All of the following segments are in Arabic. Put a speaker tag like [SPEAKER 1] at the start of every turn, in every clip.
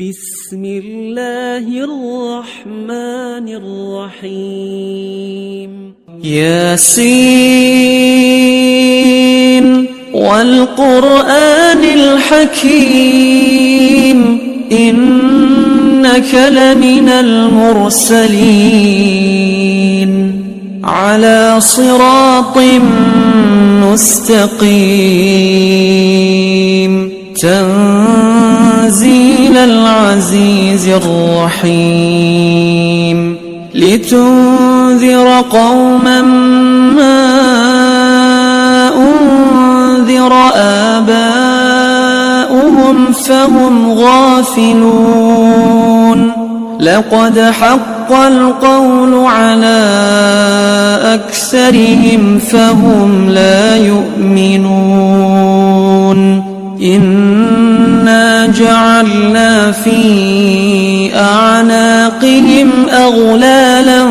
[SPEAKER 1] بسم الله الرحمن الرحيم ياسين والقرآن الحكيم إنك لمن المرسلين على صراط مستقيم تنزيل العزيز الرحيم لتنذر قوما ما أنذر آباؤهم فهم غافلون لقد حق القول على أكثرهم فهم لا يؤمنون إنا جعلنا في أعناقهم أغلالا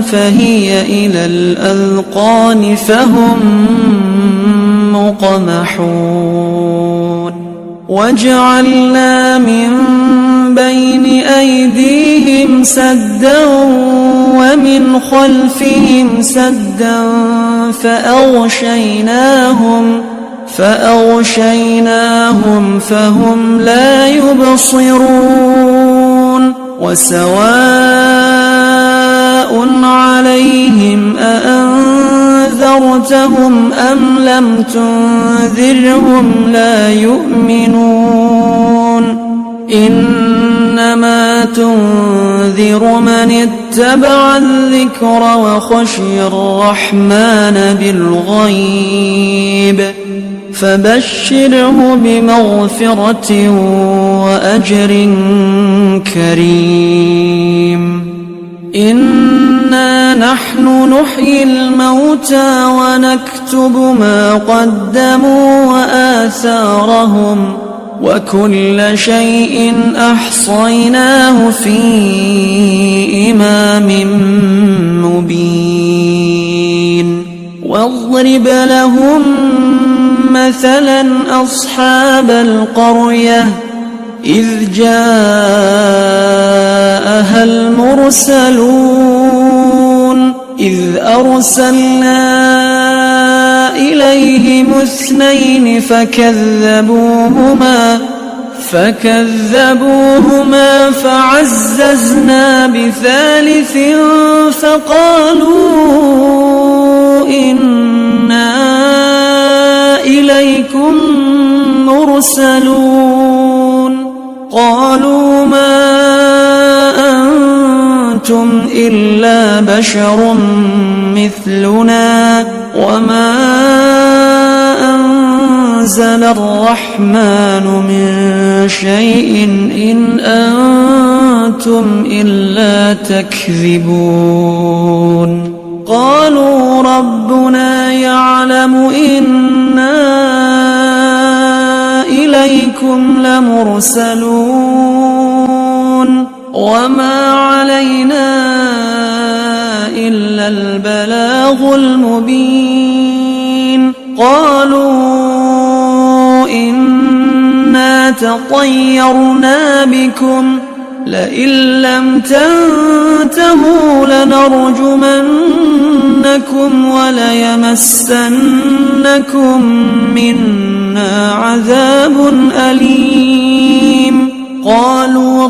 [SPEAKER 1] فهي إلى الأذقان فهم مقمحون وجعلنا من بين أيديهم سدا ومن خلفهم سدا فأغشيناهم فهم لا يبصرون وسواء عليهم أأنذرتهم أم لم تنذرهم لا يؤمنون إنما تنذر من اتبع الذكر وخشي الرحمن بالغيب فبشره بمغفرة وأجر كريم إنا نحن نحيي الموتى ونكتب ما قدموا وآثارهم وكل شيء أحصيناه في إمام مبين واضرب لهم مثلا أصحاب القرية إذ جاءها المرسلون إذ أرسلنا إليهم 2 فكذبوهما فعززنا ب3 فقالوا إنا إليكم مرسلون قالوا ما أنتم إلا بشر مثلنا وما أنزل الرحمن من شيء إن أنتم إلا تكذبون قالوا ربنا يعلم إنا إليكم لمرسلون وما علينا إلا البلاغ المبين قالوا إنا تطيرنا بكم لئن لم تنتهوا لنرجمنكم وليمسنكم منا عذاب أليم قالوا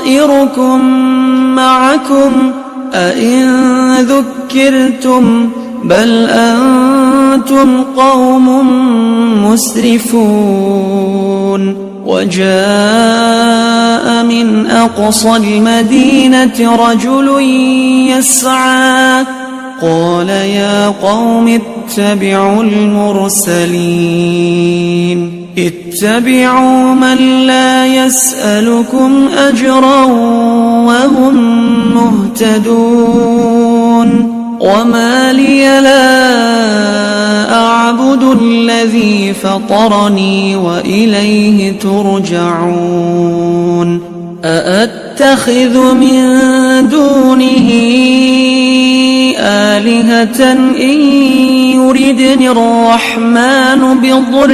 [SPEAKER 1] طائركم معكم أئن ذكرتم بل أنتم قوم مسرفون وجاء من أقصى المدينة رجل يسعى قال يا قوم اتبعوا المرسلين اتبعوا من لا يسألكم أجرا وهم مهتدون وما لي لا أعبد الذي فطرني وإليه ترجعون أأتخذ من دونه آلهة إن يردني الرحمن بضر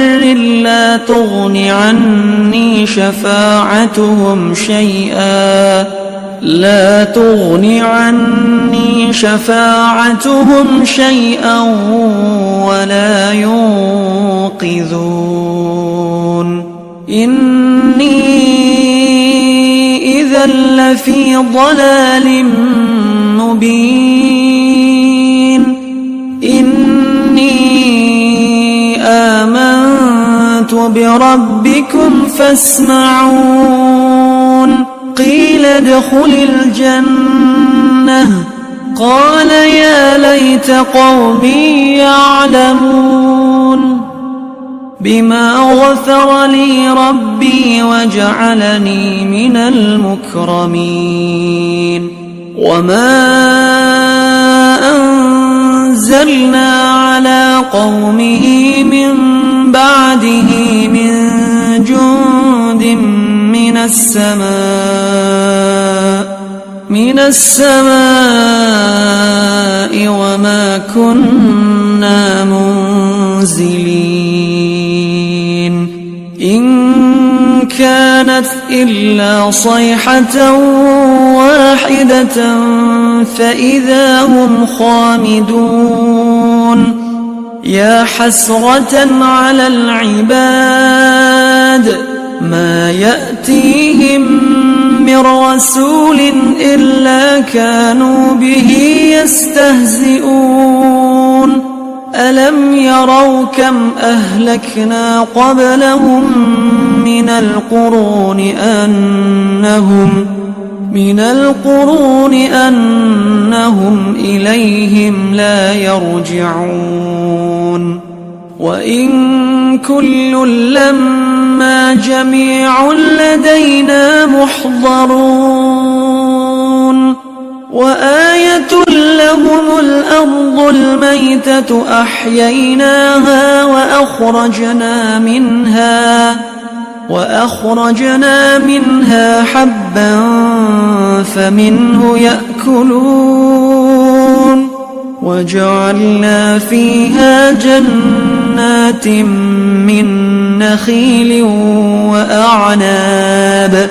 [SPEAKER 1] لا تغن عني شفاعتهم شيئا ولا ينقذون إني إذا لفي ضلال مبين إني آمنت بربكم فاسمعون قيل ادخل الجنة قال يا ليت قومي يعلمون بما غفر لي ربي وجعلني من المكرمين وما أنزلنا على قومه من بعده من جند من السماء وما كنا منزلين إن كانت إلا صيحة واحدة فإذا هم خامدون يا حسرة على العباد ما يأتيهم من رسول إلا كانوا به يستهزئون ألم يروا كم أهلكنا قبلهم من القرون أنهم إليهم لا يرجعون وإن كل لما جميع لدينا محضرون وآية لهم الأرض الميتة أحييناها وأخرجنا منها حبا فمنه يأكلون وجعلنا فيها جنات من نخيل وأعناب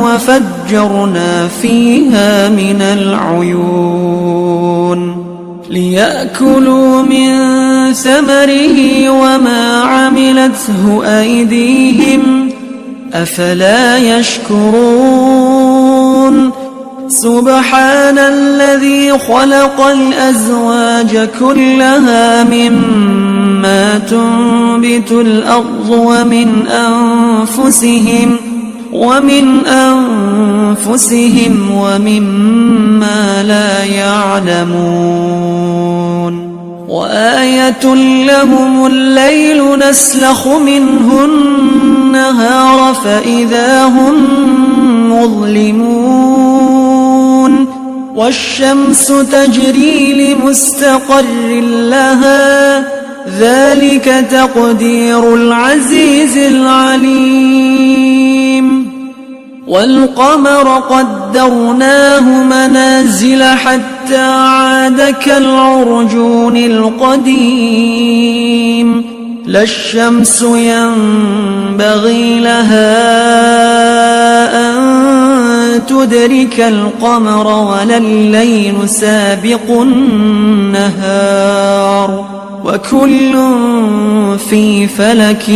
[SPEAKER 1] وفجرنا فيها من العيون ليأكلوا من ثمره وما عملته أيديهم أفلا يشكرون سبحان الذي خلق الأزواج كلها مما تنبت الأرض ومن أنفسهم ومما لا يعلمون وآية لهم الليل نسلخ منه النهار فإذا هم مظلمون والشمس تجري لمستقر لها ذلك تقدير العزيز العليم والقمر قدرناه منازل حتى عاد كالعرجون القديم لا الشمس ينبغي لها أن تدرك القمر ولا الليل سابق النهار وكل في فلك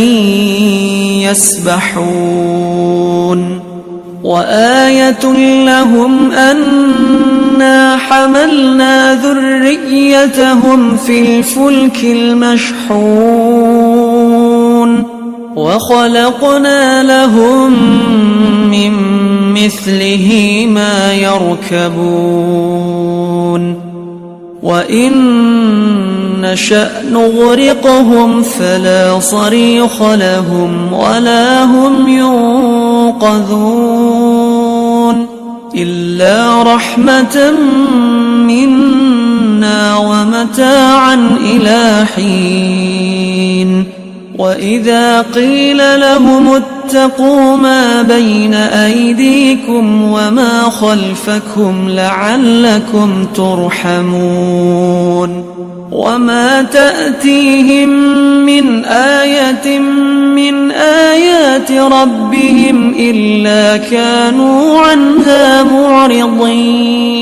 [SPEAKER 1] يسبحون وآية لهم أنا حملنا ذريتهم في الفلك المشحون وخلقنا لهم من مثله ما يركبون وإن نشأ نغرقهم فلا صريخ لهم ولا هم ينقذون إلا رحمة منا ومتاعا إلى حين وإذا قيل لهم اتقوا ما بين أيديكم وما خلفكم لعلكم ترحمون وما تأتيهم من آية من آيات ربهم إلا كانوا عنها معرضين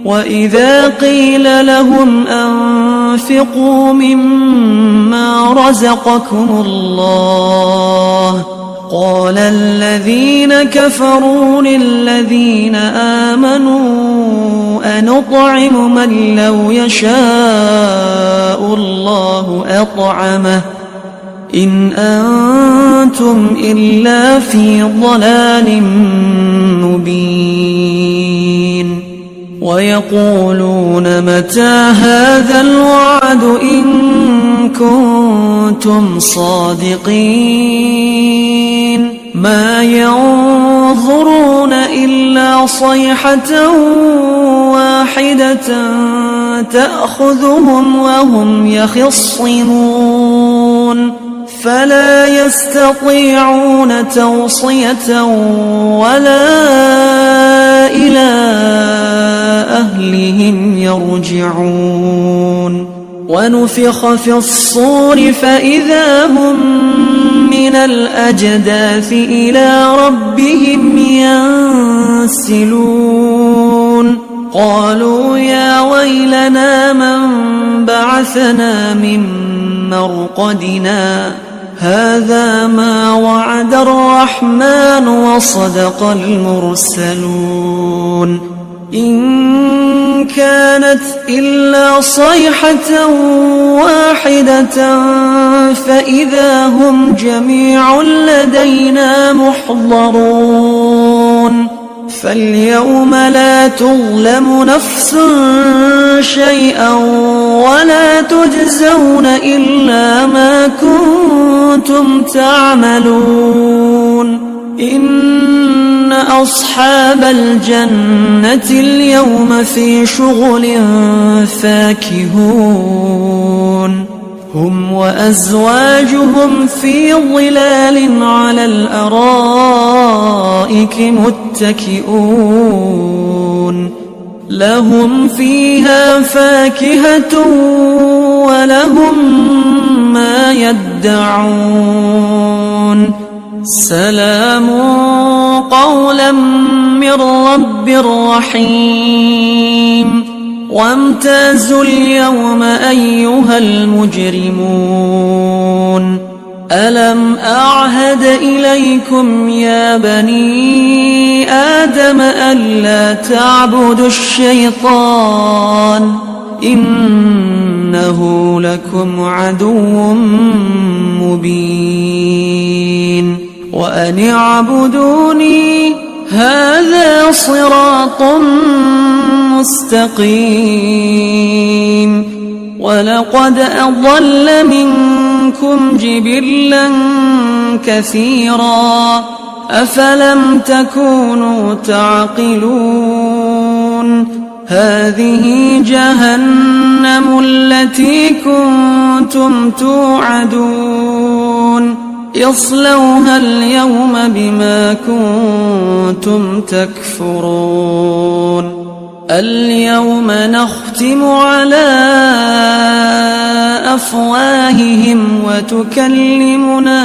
[SPEAKER 1] وإذا قيل لهم أنفقوا مما رزقكم الله قال الذين كفروا للذين آمنوا أنطعم من لو يشاء الله أطعمه إن أنتم إلا في ضلال مبين ويقولون متى هذا الوعد إن كنتم صادقين ما ينظرون إلا صيحة واحدة تأخذهم وهم يخصمون فلا يستطيعون توصية ولا إلى أهلهم يرجعون ونفخ في الصور فإذا هم من الأجداث إلى ربهم ينسلون قالوا يا ويلنا من بعثنا من مرقدنا هذا ما وعد الرحمن وصدق المرسلون إن كانت إلا صيحة واحدة فإذا هم جميع لدينا محضرون فاليوم لا تظلم نفس شيئا ولا تجزون إلا ما كنتم تعملون إن أصحاب الجنة اليوم في شغل فاكهون هم وأزواجهم في ظلال على الأرائك متكئون لهم فيها فاكهة ولهم ما يدعون سلام قولا من رب رحيم وامتازوا اليوم أيها المجرمون ألم أعهد إليكم يا بني آدم ألا تعبدوا الشيطان إنه لكم عدو مبين وأن اعبدوني هذا صراط مستقيم ولقد أضل منكم جبلا كثيرا أفلم تكونوا تعقلون هذه جهنم التي كنتم توعدون يصلوها اليوم بما كنتم تكفرون اليوم نختم على أفواههم وتكلمنا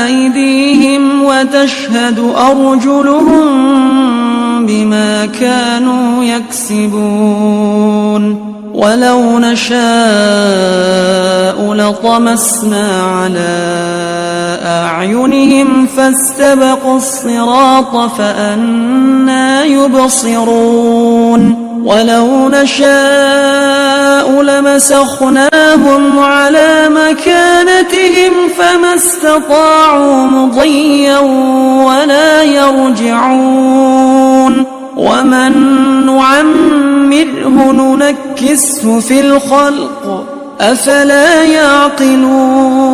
[SPEAKER 1] أيديهم وتشهد أرجلهم بما كانوا يكسبون ولو نشاء لطمسنا على أعينهم فاستبقوا الصراط فأنى يبصرون ولو نشاء لمسخناهم على مكانتهم فما استطاعوا مضيا ولا يرجعون ومن نعمره ننكسه في الخلق أفلا يعقلون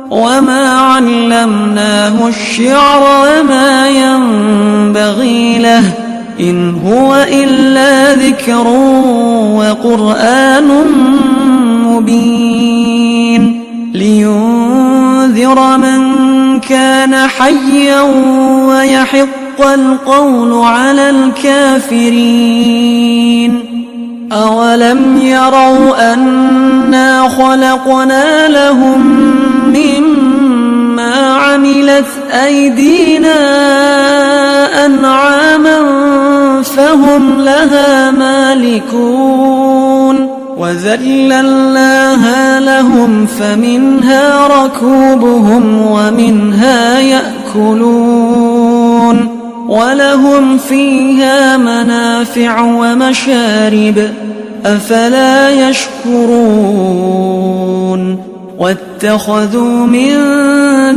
[SPEAKER 1] وما علمناه الشعر وما ينبغي له إن هو إلا ذكر وقرآن مبين لينذر من كان حيا ويحق القول على الكافرين أولم يروا أنا خلقنا لهم مما عملت أيدينا أنعاما فهم لها مالكون وذللناها لهم فمنها ركوبهم ومنها يأكلون ولهم فيها منافع ومشارب أفلا يشكرون واتخذوا من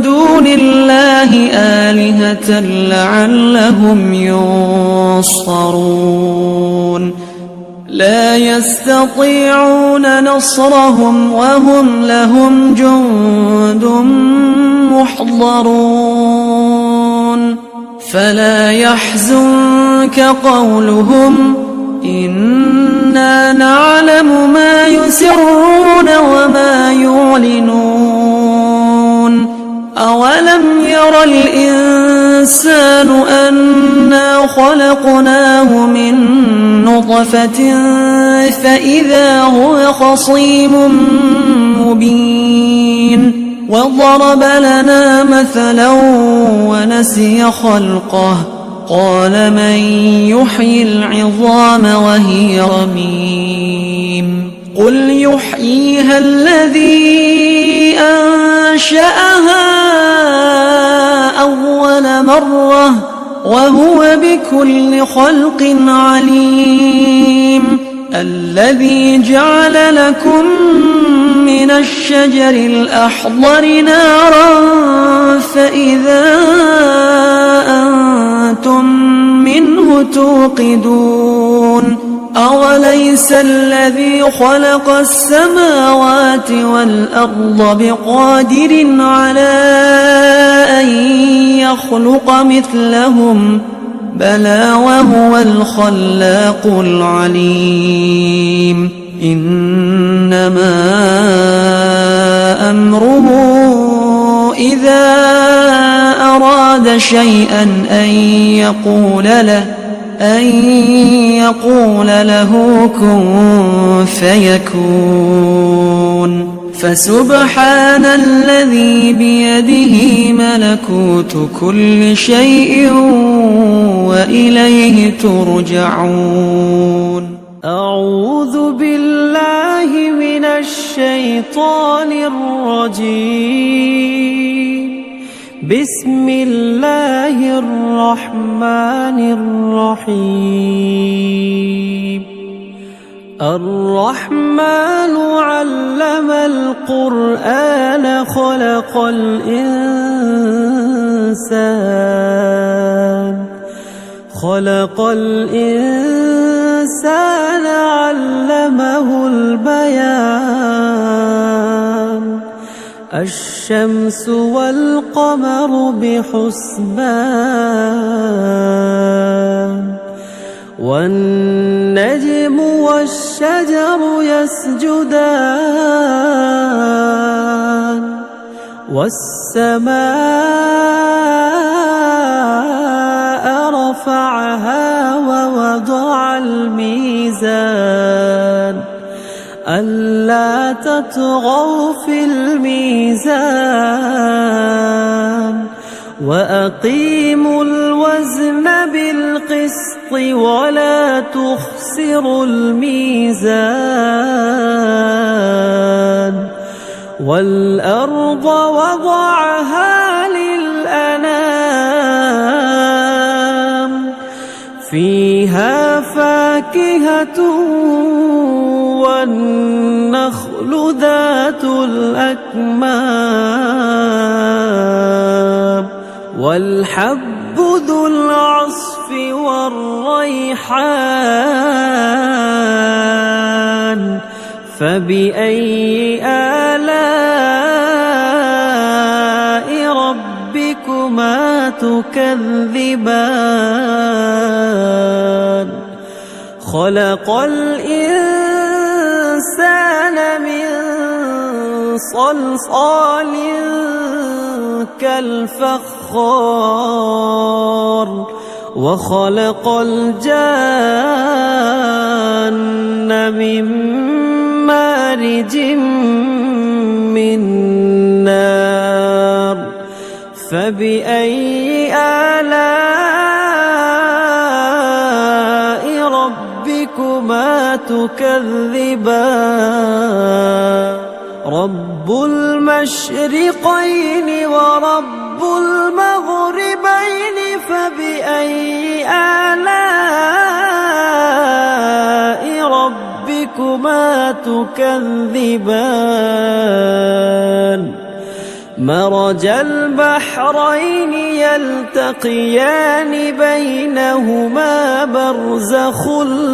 [SPEAKER 1] دون الله آلهة لعلهم ينصرون لا يستطيعون نصرهم وهم لهم جند محضرون فلا يحزنك قولهم إنا نعلم ما يسرون وما يعلنون أولم ير الإنسان أنا خلقناه من نطفة فإذا هو خصيم مبين وضرب لنا مثلا ونسي خلقه قال من يحيي العظام وهي رميم قل يحييها الذي أنشأها أول مرة وهو بكل خلق عليم الذي جعل لكم من الشجر الأخضر نارا فإذا أنتم منه توقدون أوليس الذي خلق السماوات والأرض بقادر على أن يخلق مثلهم بلى وهو الخلاق العليم إنما أمره إذا أراد شيئا أن يقول له كن فيكون فسبحان الذي بيده ملكوت كل شيء وإليه ترجعون
[SPEAKER 2] أعوذ بالله من الشيطان الرجيم بسم الله الرحمن الرحيم الرحمن علم القرآن خلق الإنسان علمه البيان الشمس والقمر بحسبان والنجم والشجر يسجدان والسماء رفعها ووضع الميزان ألا تطغوا في الميزان وأقيموا الوزن بالقسط ولا تخسروا الميزان والأرض وضعها للأنام فيها فاكهة والنخل ذات الأكمام والحب ذو العصف والريحان فبأي آلاء ربكما تكذبان خلق الإنسان من صلصال كالفخار وخلق الجان من مارج من نار فبأي آلاء ربكما تكذبان رب المشرقين ورب المغربين فبأي آلاء ربكما تكذبان مرج البحرين يلتقيان بينهما برزخ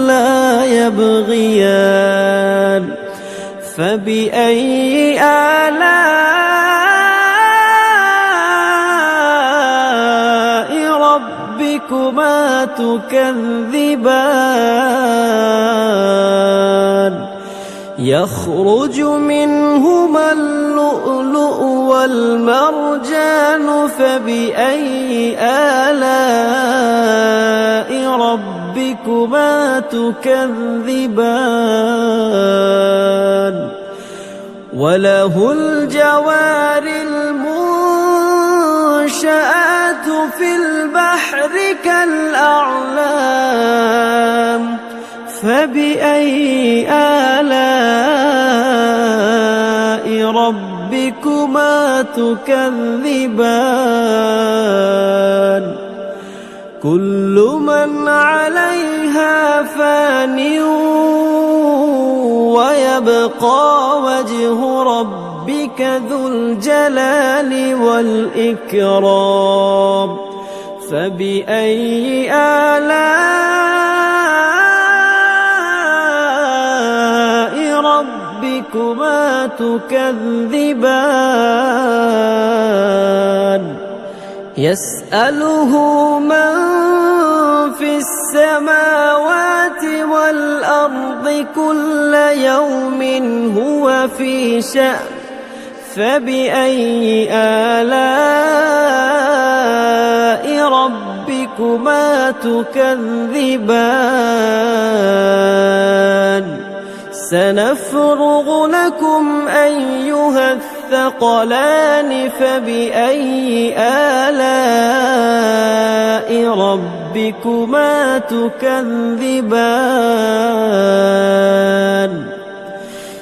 [SPEAKER 2] لا يبغيان فبأي آلاء ربكما تكذبان يخرج منهما اللؤلؤ والمرجان فبأي آلاء ربكما تكذبان وله الجوار المنشآت في البحر كالأعلام فبأي آلاء ربكما تكذبان كل من عليها فان ويبقى وجه ربك ذو الجلال والإكرام فبأي آلاء ربكما تكذبان يسأله من في السماوات والأرض كل يوم هو في شأن فبأي آلاء ربكما تكذبان سنفرغ لكم أيها الثقلان فبأي آلاء ربكما تكذبان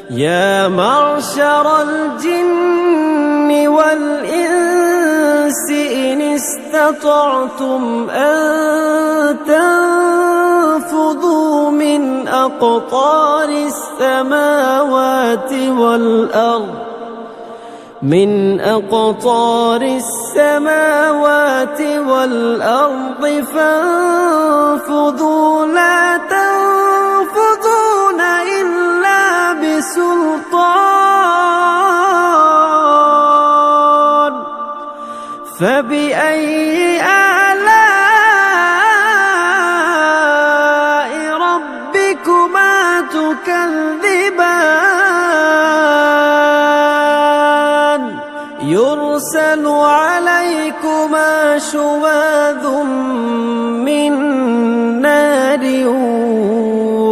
[SPEAKER 2] يا معشر الجن والإنس إن استطعتم أن تنفذوا من أقطار السماوات والأرض فانفذوا لا تنفذون إلا بسلطان فبأي آلاء ربكما تكذبان يرسل عليكما شواظ من نار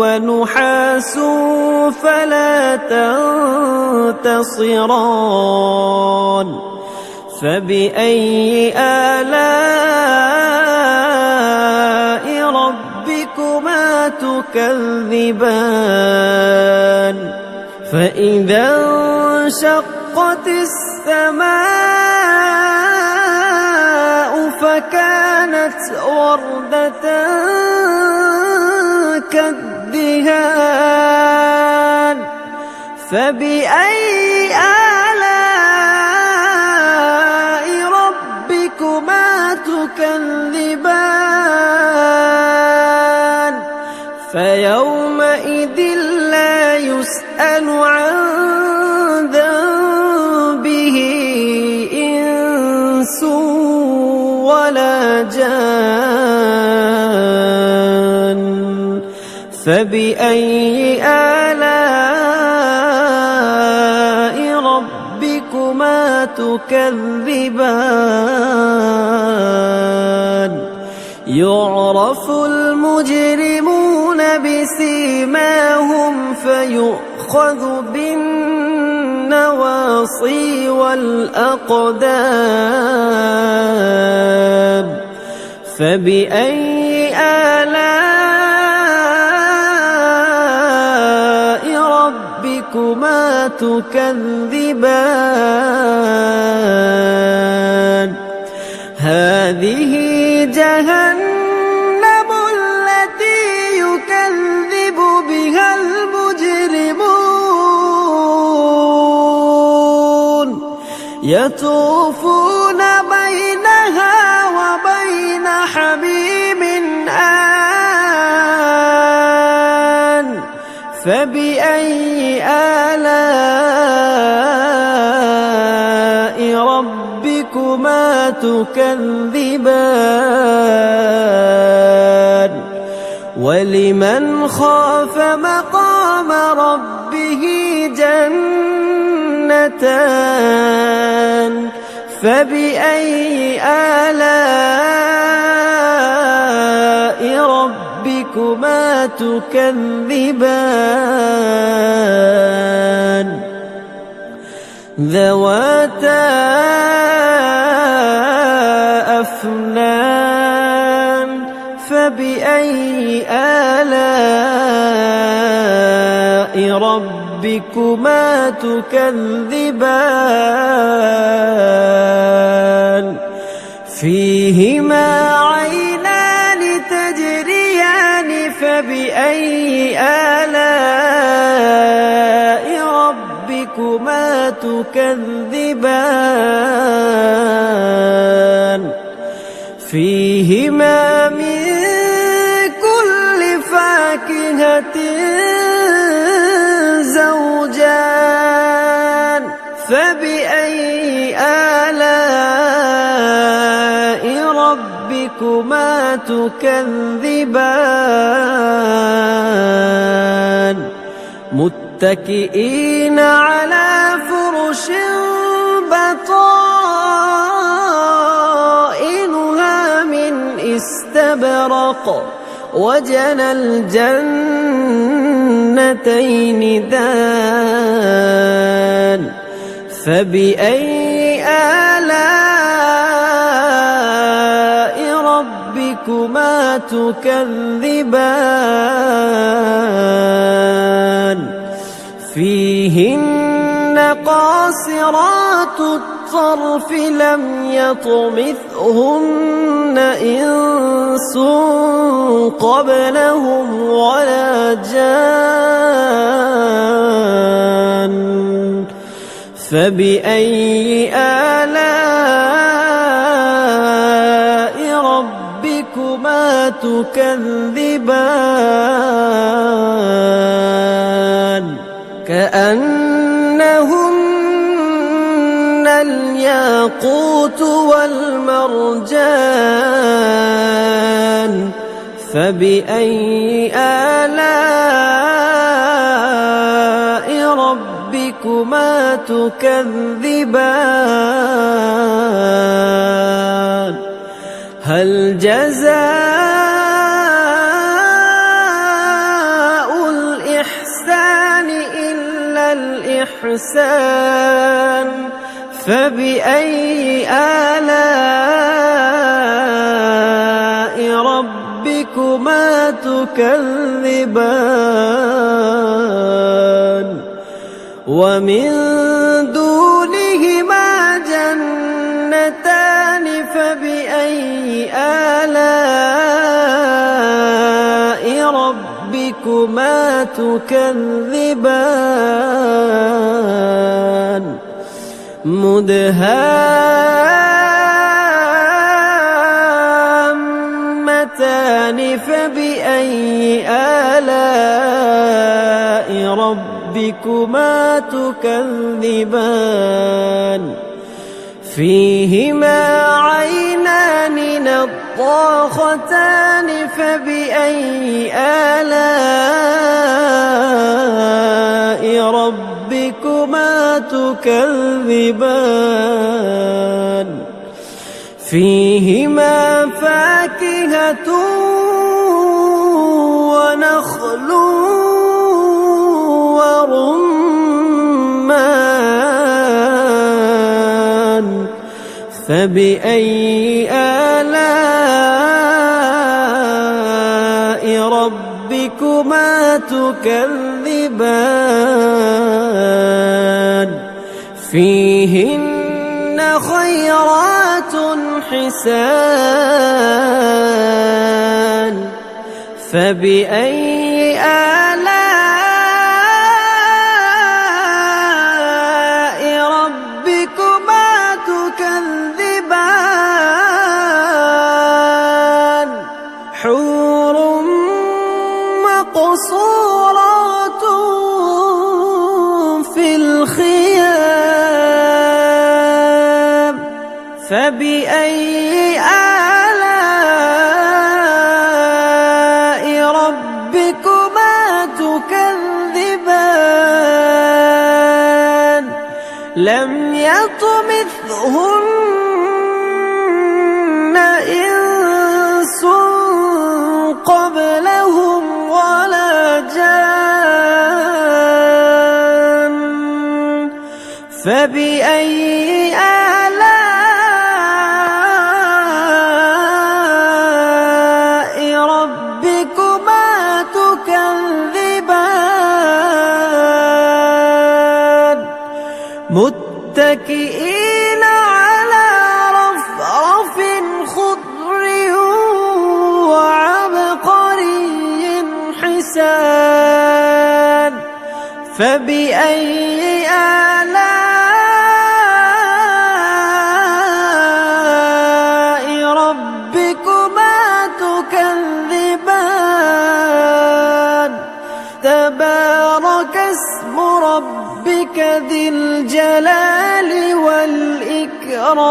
[SPEAKER 2] ونحاس فلا تنتصران فبأي آلاء ربكما تكذبان فإذا انشقت السماء فكانت وردة كالدهان فبأي آلاء ربكما تكذبان فيومئذ لا يسأل عن ذنبه إنس ولا فبأي آلاء ربكما تكذبان يعرف المجرمون بسيماهم فيؤخذ بالنواصي والأقدام فبأي آلاء ربكما تكذبان هذه جهنم التي يكذب بها المجرمون يطوفون بينها وبين حميم آن فبأي آلاء ربكما تكذبان ولمن خاف مقام ربه جنتان فبأي آلاء ربكما تكذبان ذواتا أفنان فبأي آلاء ربكما تكذبان فيهما عينان تجريان فبأي آلاء ربكما تكذبان فيهما من كل فاكهة زوجان فبأي آلاء ربكما تكذبان متكئين على فرش بطائنها من استبرق وجنى الجنتين دان فبأي آلاء ربكما تكذبان فيهن قاصرات الطرف لم يطمثهن إنس قبلهم ولا جان فبأي آلاء ربكما تكذبان كأنهن الياقوت والمرجان فبأي آلاء ربكما تكذبان هل جزاء الإحسان إلا الإحسان فبأي آلاء ربكما تكذبان ومن دونهما جنتان فبأي آلاء ربكما تكذبان مدهامتان فبأي آلاء ربكما تكذبان فيهما عينان نضاختان فبأي آلاء ربكما تكذبان فيهما فاكهة ونخل ورمان فبأي آلاء ربكما تكذبان فيهن خيرات حسان فبأي آلاء ربكما تكذبان حور مقصورات في الخيام فبأي آلاء ربكما تكذبان لم يطمثهن إنس قبلهم ولا جان فبأي آلاء ربكما تكذبان متكئين على رفرف خضر وعبقري حسان فبأي آلاء ربكما تكذبان تبارك اسم ربك ذي الجلال والإكرام